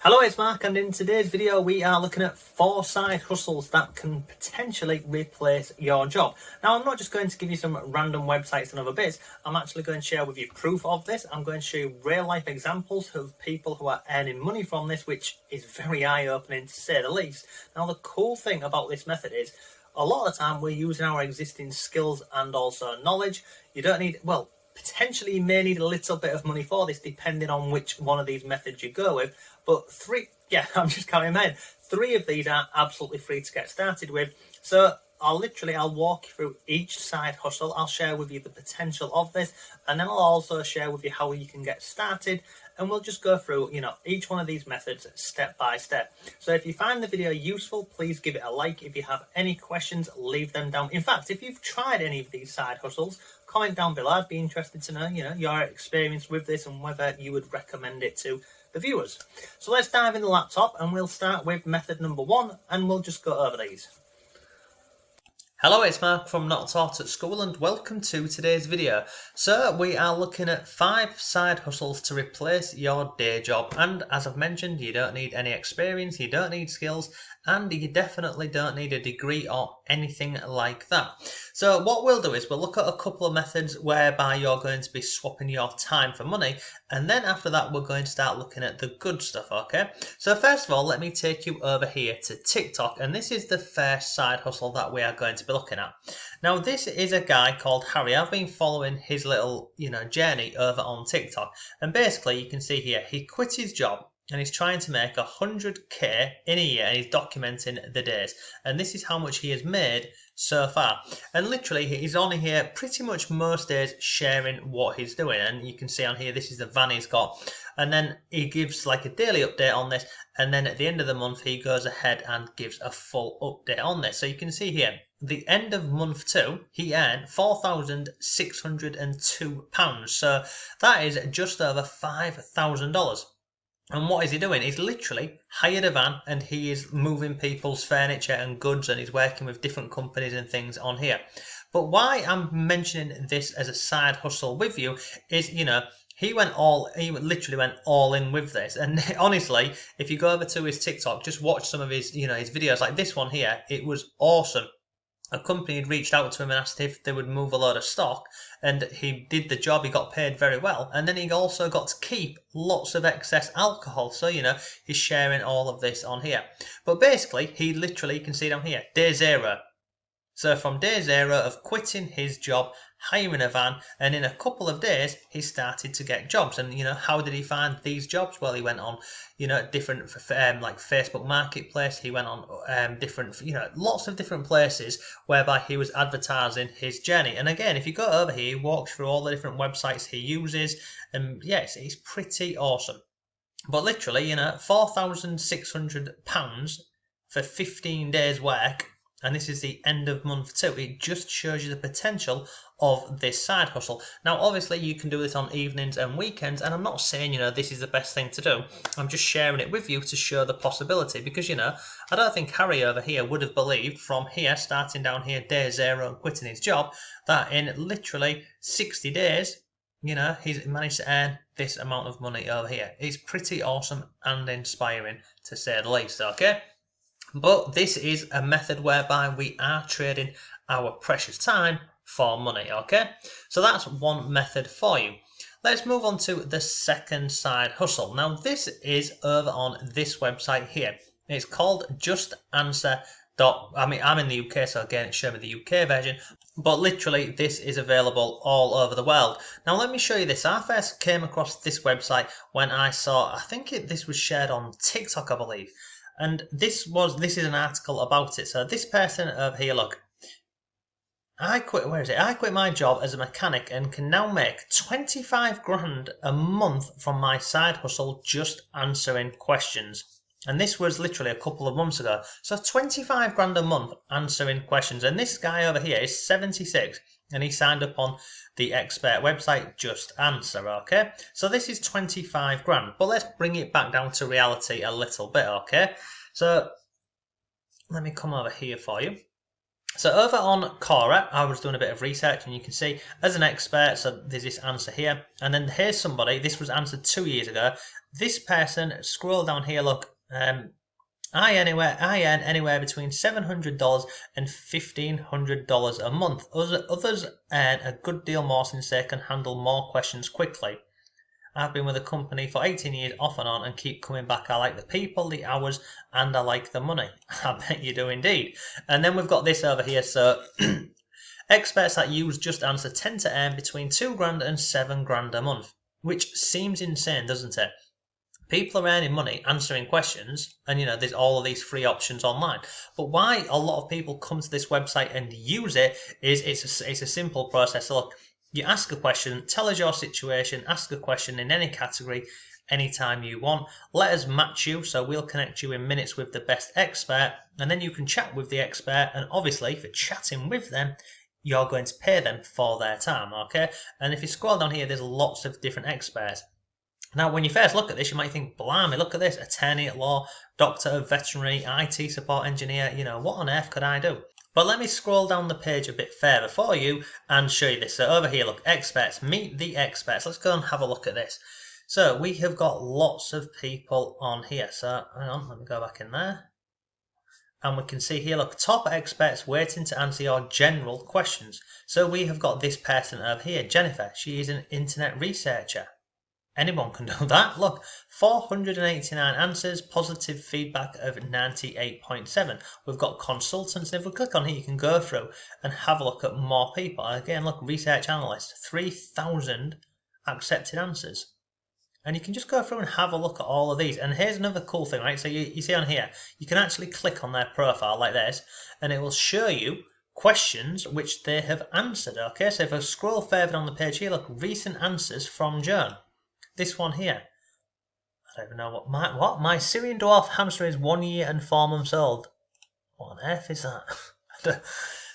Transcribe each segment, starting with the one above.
Hello, it's Mark, and in today's video we are looking at 4 side hustles that can potentially replace your job. Now, I'm not just going to give you some random websites and other bits. I'm actually going to share with you proof of this. I'm going to show you real life examples of people who are earning money from this, which is very eye-opening to say the least. Now, the cool thing about this method is a lot of the time we're using our existing skills and also knowledge. You don't need, well, potentially you may need a little bit of money for this depending on which one of these methods you go with, but I'm just counting them in. 3 of these are absolutely free to get started with. So I'll walk you through each side hustle. I'll share with you the potential of this, and then I'll also share with you how you can get started, and we'll just go through each one of these methods step by step. So if you find the video useful, please give it a like. If you have any questions, leave them down. In fact, if you've tried any of these side hustles, comment down below. I'd be interested to know your experience with this and whether you would recommend it to the viewers. So let's dive in the laptop, and we'll start with method number 1, and we'll just go over these. Hello, it's Mark from Not Taught at School, and welcome to today's video. So we are looking at 5 side hustles to replace your day job, and as I've mentioned, you don't need any experience, you don't need skills, and you definitely don't need a degree or anything like that. So what we'll do is we'll look at a couple of methods whereby you're going to be swapping your time for money, and then after that we're going to start looking at the good stuff, okay? So first of all, let me take you over here to TikTok, and this is the first side hustle that we are going to be looking at. Now, this is a guy called Harry. I've been following his little journey over on TikTok, and basically you can see here he quit his job and he's trying to make 100k in a year, and he's documenting the days, and this is how much he has made so far. And literally he's on here pretty much most days sharing what he's doing, and you can see on here this is the van he's got, and then he gives like a daily update on this, and then at the end of the month he goes ahead and gives a full update on this. So you can see here the end of month 2 he earned £4,602, so that is just over $5,000. And what is he doing? He's literally hired a van and he is moving people's furniture and goods, and he's working with different companies and things on here. But why I'm mentioning this as a side hustle with you is, he literally went all in with this. And honestly, if you go over to his TikTok, just watch some of his, his videos like this one here. It was awesome. A company had reached out to him and asked if they would move a load of stock, and he did the job. He got paid very well, and then he also got to keep lots of excess alcohol. So he's sharing all of this on here. But basically he literally, you can see down here, day 0. So from day 0 of quitting his job, hiring a van, and in a couple of days he started to get jobs. And how did he find these jobs? Well, he went on different like Facebook Marketplace. He went on different lots of different places whereby he was advertising his journey. And again, if you go over here, he walks through all the different websites he uses, and yes, he's pretty awesome. But literally, £4,600 for 15 days work, and this is the end of month 2. It just shows you the potential of this side hustle. Now, obviously, you can do this on evenings and weekends, and I'm not saying, this is the best thing to do. I'm just sharing it with you to show the possibility, because, I don't think Harry over here would have believed from here, starting down here, day 0 and quitting his job, that in literally 60 days, he's managed to earn this amount of money over here. It's pretty awesome and inspiring, to say the least, okay? But this is a method whereby we are trading our precious time for money, okay? So that's one method for you. Let's move on to the second side hustle. Now, this is over on this website here. It's called JustAnswer. I'm in the UK, so again, it's showing me the UK version, but literally this is available all over the world. Now, let me show you this. I first came across this website when I saw, this was shared on TikTok, I believe. And this is an article about it. So this person over here, look, I quit my job as a mechanic and can now make 25 grand a month from my side hustle just answering questions. And this was literally a couple of months ago. So 25 grand a month answering questions. And this guy over here is 76, and he signed up on the expert website Just Answer, okay? So this is 25 grand. But let's bring it back down to reality a little bit, okay? So let me come over here for you. So over on Quora, I was doing a bit of research, and you can see as an expert, so there's this answer here, and then here's somebody, this was answered 2 years ago. This person, scroll down here, look, I earn anywhere between $700 and $1,500 a month. Others earn a good deal more since they can handle more questions quickly. I've been with the company for 18 years off and on and keep coming back. I like the people, the hours, and I like the money. I bet you do indeed. And then we've got this over here. So experts that use Just Answer tend to earn between $2,000 and $7,000 a month, which seems insane, doesn't it? People are earning money answering questions, and there's all of these free options online. But why a lot of people come to this website and use it is it's a simple process. Look, you ask a question, tell us your situation, ask a question in any category anytime you want. Let us match you, so we'll connect you in minutes with the best expert, and then you can chat with the expert, and obviously if you're chatting with them, you're going to pay them for their time, okay? And if you scroll down here, there's lots of different experts. Now, when you first look at this, you might think, blimey, look at this, attorney at law, doctor of veterinary, IT support engineer, what on earth could I do? But let me scroll down the page a bit further for you and show you this. So over here, look, experts, meet the experts. Let's go and have a look at this. So we have got lots of people on here. So hang on, let me go back in there. And we can see here, look, top experts waiting to answer your general questions. So we have got this person over here, Jennifer. She is an internet researcher. Anyone can do that. Look, 489 answers, positive feedback of 98.7. We've got consultants, and if we click on here, you can go through and have a look at more people. Again, look, research analyst, 3,000 accepted answers. And you can just go through and have a look at all of these. And here's another cool thing, right? So you see on here, you can actually click on their profile like this, and it will show you questions which they have answered. Okay, so if I scroll further on the page here, look, recent answers from Joan. This one here. I don't even know what my Syrian dwarf hamster is 1 year and 4 months old. What on earth is that?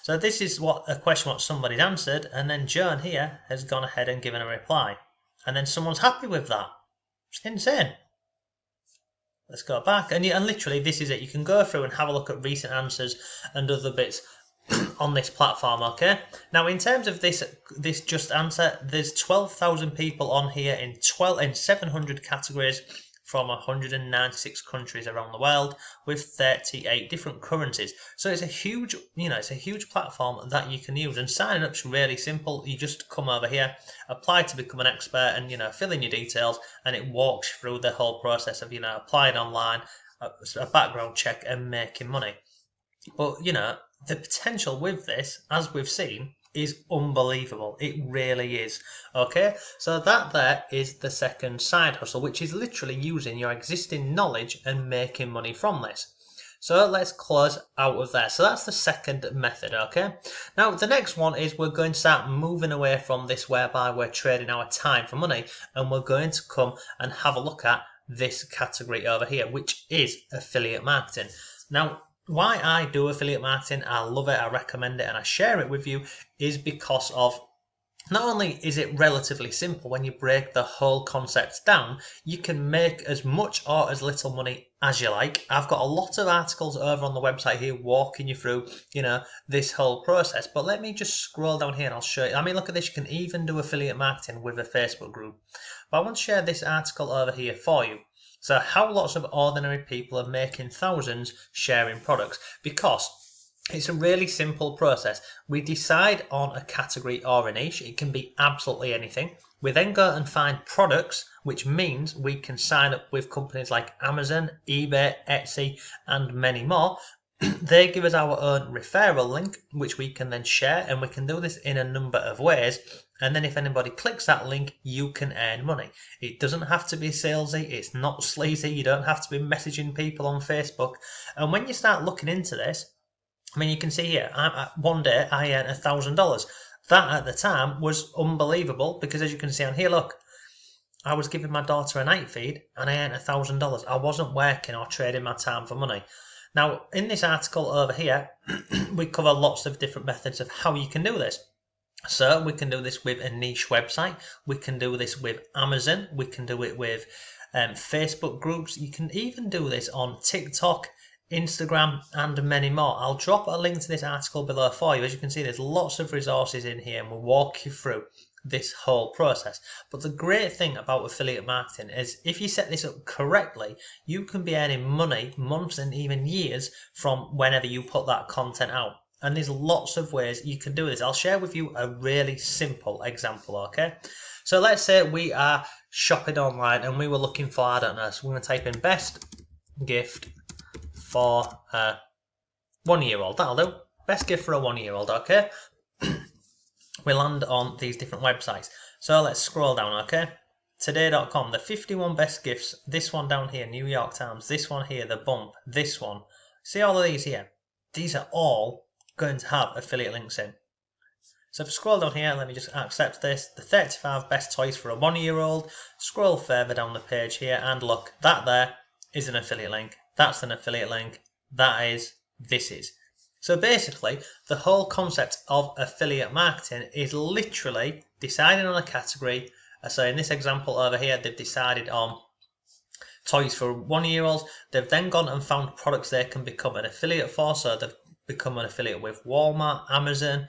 So this is a question what somebody's answered, and then Joan here has gone ahead and given a reply. And then someone's happy with that. It's insane. Let's go back, and literally this is it. You can go through and have a look at recent answers and other bits on this platform, okay? Now, in terms of this Just Answer, there's 12,000 people on here in 700 categories from 196 countries around the world with 38 different currencies. So it's a huge, it's a huge platform that you can use, and signing up's really simple. You just come over here, apply to become an expert, and fill in your details, and it walks through the whole process of applying online, a background check, and making money. But the potential with this, as we've seen, is unbelievable. It really is. Okay, so that there is the second side hustle, which is literally using your existing knowledge and making money from this. So let's close out of there. So that's the second method, okay? Now, the next one is we're going to start moving away from this whereby we're trading our time for money, and we're going to come and have a look at this category over here, which is affiliate marketing. Now, why I do affiliate marketing, I love it, I recommend it, and I share it with you is because of not only is it relatively simple when you break the whole concept down, you can make as much or as little money as you like. I've got a lot of articles over on the website here walking you through, this whole process. But let me just scroll down here and I'll show you. I mean, look at this. You can even do affiliate marketing with a Facebook group. But I want to share this article over here for you. So how lots of ordinary people are making thousands sharing products, because it's a really simple process. We decide on a category or a niche. It can be absolutely anything. We then go and find products, which means we can sign up with companies like Amazon, eBay, Etsy, and many more. They give us our own referral link, which we can then share, and we can do this in a number of ways. And then if anybody clicks that link, you can earn money. It doesn't have to be salesy. It's not sleazy. You don't have to be messaging people on Facebook. And when you start looking into this, I mean, you can see here, one day I earned $1,000. That at the time was unbelievable, because as you can see on here, look, I was giving my daughter a night feed and I earned $1,000. I wasn't working or trading my time for money. Now, in this article over here, we cover lots of different methods of how you can do this. So we can do this with a niche website. We can do this with Amazon. We can do it with Facebook groups. You can even do this on TikTok, Instagram, and many more. I'll drop a link to this article below for you. As you can see, there's lots of resources in here and we'll walk you through this whole process. But the great thing about affiliate marketing is if you set this up correctly, you can be earning money months and even years from whenever you put that content out. And there's lots of ways you can do this. I'll share with you a really simple example, okay? So let's say we are shopping online and we were looking for, I don't know, so we're going to type in best gift for a 1-year-old. That'll do. Best gift for a 1-year-old, okay? We land on these different websites. So let's scroll down, okay? Today.com, the 51 best gifts. This one down here, New York Times. This one here, The Bump. This one. See all of these here? These are all going to have affiliate links in. So if I scroll down here, let me just accept this. The 35 best toys for a 1-year-old. Scroll further down the page here and look, that there is an affiliate link. That's an affiliate link. That is, this is. So basically, the whole concept of affiliate marketing is literally deciding on a category. So in this example over here, they've decided on toys for 1-year-olds. They've then gone and found products they can become an affiliate for. So they've become an affiliate with Walmart, Amazon,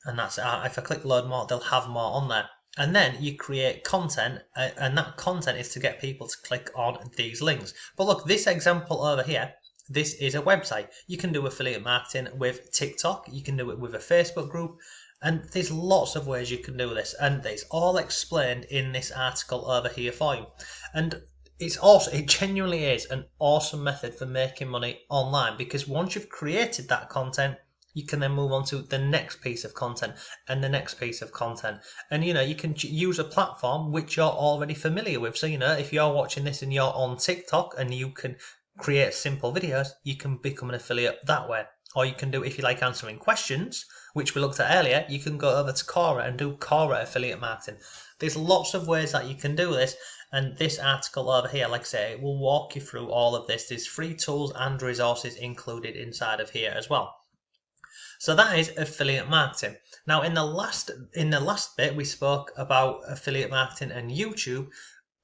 and that's it. If I click load more, they'll have more on there. And then you create content, and that content is to get people to click on these links. But look, this example over here, this is a website. You can do affiliate marketing with TikTok, you can do it with a Facebook group, and there's lots of ways you can do this. And it's all explained in this article over here for you. And it's also, it genuinely is an awesome method for making money online, because once you've created that content, you can then move on to the next piece of content and the next piece of content. And, you know, you can use a platform which you're already familiar with. So, you know, if you're watching this and you're on TikTok and you can create simple videos, you can become an affiliate that way. Or you can do, if you like answering questions, which we looked at earlier, you can go over to Quora and do Quora affiliate marketing. There's lots of ways that you can do this. And this article over here, like I say, it will walk you through all of this. There's free tools and resources included inside of here as well. So that is affiliate marketing. Now in the last bit we spoke about affiliate marketing and YouTube.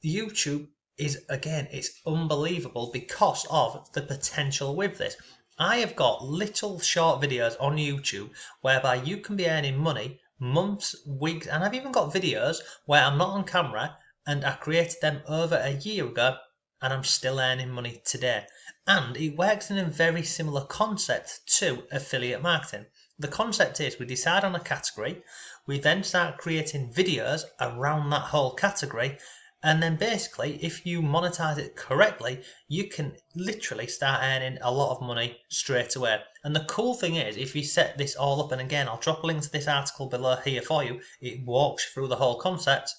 YouTube is, again, it's unbelievable because of the potential with this. I have got little short videos on YouTube whereby you can be earning money months, weeks, and I've even got videos where I'm not on camera and I created them over a year ago and I'm still earning money today. And it works in a very similar concept to affiliate marketing. The concept is we decide on a category, we then start creating videos around that whole category, and then basically if you monetize it correctly, you can literally start earning a lot of money straight away. And the cool thing is, if you set this all up, and again I'll drop a link to this article below here for you, it walks through the whole concept,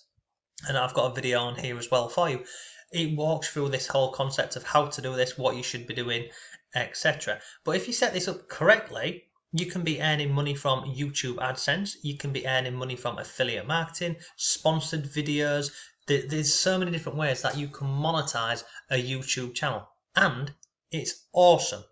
and I've got a video on here as well for you. It walks through this whole concept of how to do this, what you should be doing, etc. But if you set this up correctly, you can be earning money from YouTube AdSense, you can be earning money from affiliate marketing, sponsored videos. There's so many different ways that you can monetize a YouTube channel, and it's awesome.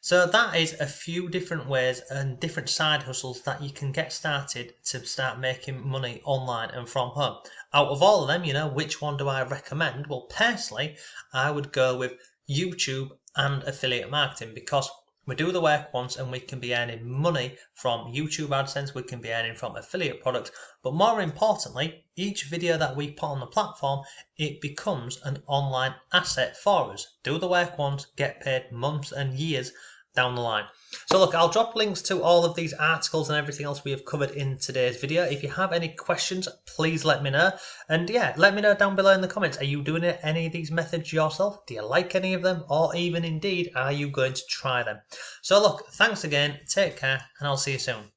So that is a few different ways and different side hustles that you can get started to start making money online and from home. Out of all of them, you know, which one do I recommend? Well, personally, I would go with YouTube and affiliate marketing, because we do the work once and we can be earning money from YouTube AdSense, we can be earning from affiliate products, but more importantly, each video that we put on the platform, it becomes an online asset for us. Do the work once, get paid months and years down the line. So look, I'll drop links to all of these articles and everything else we have covered in today's video. If you have any questions, please let me know. And yeah, let me know down below in the comments. Are you doing any of these methods yourself? Do you like any of them? Or even indeed, are you going to try them? So look, thanks again, take care, and I'll see you soon.